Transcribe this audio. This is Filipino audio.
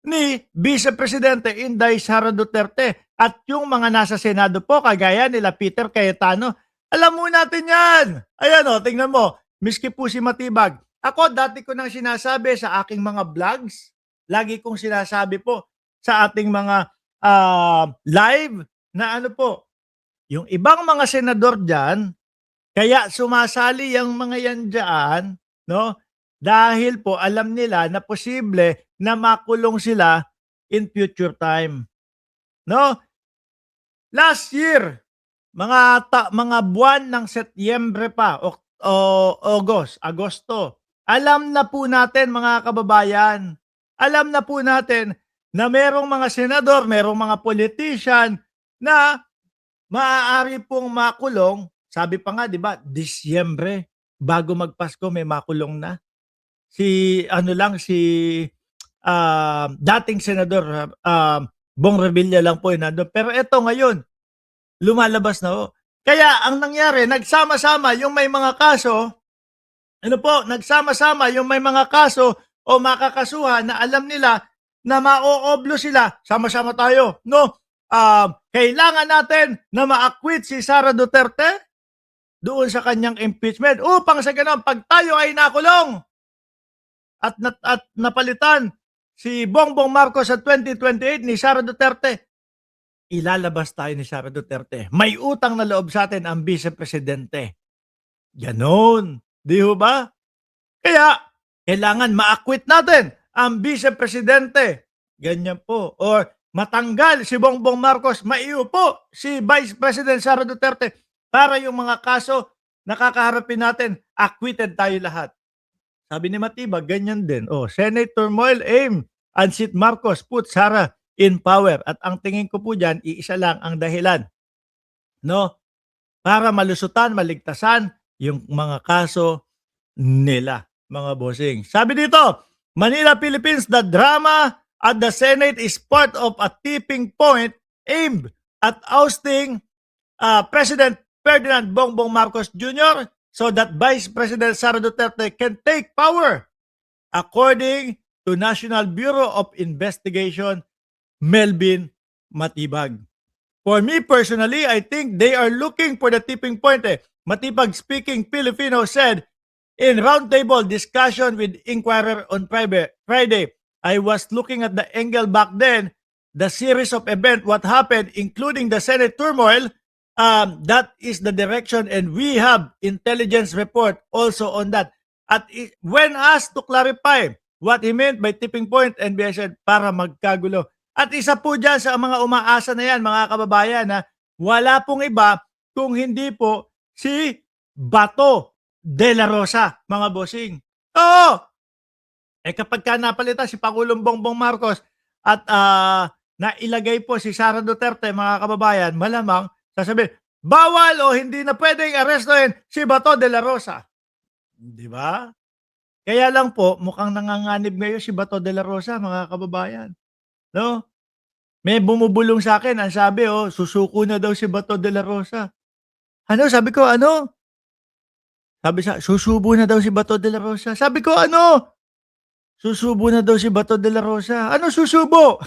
ni Vice Presidente Inday Sara Duterte at yung mga nasa Senado po kagaya nila Peter Cayetano. Alam mo natin yan. Ayan o, tingnan mo. Miski po si Matibag. Ako dati ko nang sinasabi sa aking mga vlogs, lagi kong sinasabi po sa ating mga live na ano po, yung ibang mga senador dyan, kaya sumasali yung mga yan dyan, no? Dahil po alam nila na posible na makulong sila in future time. No? Last year, mga buwan ng Setyembre pa o Agosto. Alam na po natin mga kababayan, alam na po natin na merong mga senador, merong mga politician na maaari pong makulong. Sabi pa nga, 'di ba, Disyembre bago magpasko may makulong na. Si dating senador Bong Revilla lang po yung nandun. Pero eto ngayon, lumalabas na ho. Kaya ang nangyari, nagsama-sama yung may mga kaso, nagsama-sama yung may mga kaso o makakasuhan na alam nila na ma-ooblo sila, sama-sama tayo, no? Kailangan natin na ma-acquit si Sara Duterte doon sa kanyang impeachment upang sa ganun, pag tayo ay nakulong at napalitan si Bongbong Marcos sa 2028 ni Sara Duterte, ilalabas tayo ni Sara Duterte. May utang na loob sa atin ang Vice Presidente. Ganon. Di ho ba? Kaya, kailangan ma-acquit natin ang Vice Presidente. Ganyan po. Or matanggal si Bongbong Marcos, maiupo si Vice President Sara Duterte para yung mga kaso nakakaharapin natin, acquitted tayo lahat. Sabi ni Matibag, ganyan din. Senate turmoil aim unseat Marcos put Sara in power. At ang tingin ko po dyan, iisa lang ang dahilan. No? Para malusutan, maligtasan yung mga kaso nila, mga bossing. Sabi dito, Manila, Philippines, the drama at the Senate is part of a tipping point aimed at ousting President Ferdinand Bongbong Marcos Jr. so that Vice President Sara Duterte can take power, according to National Bureau of Investigation, Melvin Matibag. For me personally, I think they are looking for the tipping point. Matibag speaking Filipino said in roundtable discussion with Inquirer on Friday, I was looking at the angle back then, the series of events, what happened, including the Senate turmoil. That is the direction, and we have intelligence report also on that. At when asked to clarify what he meant by tipping point, NBI said, para magkagulo. At isa po dyan sa mga umaasa na yan, mga kababayan, na wala pong iba kung hindi po si Bato de la Rosa, mga bossing. Oo! Kapag ka napalitan si Pangulong Bongbong Marcos at nailagay po si Sara Duterte, mga kababayan, malamang sasabihin, bawal o hindi na pwedeng arestuhin si Bato de la Rosa. Di ba? Kaya lang po, mukhang nanganganib ngayon si Bato de la Rosa, mga kababayan. No? May bumubulong sa akin, ang sabi, susuko na daw si Bato de la Rosa. Ano? Sabi ko, ano? Sabi sa, susubo na daw si Bato de la Rosa. Sabi ko, ano? Susubo na daw si Bato de la Rosa. Ano susubo?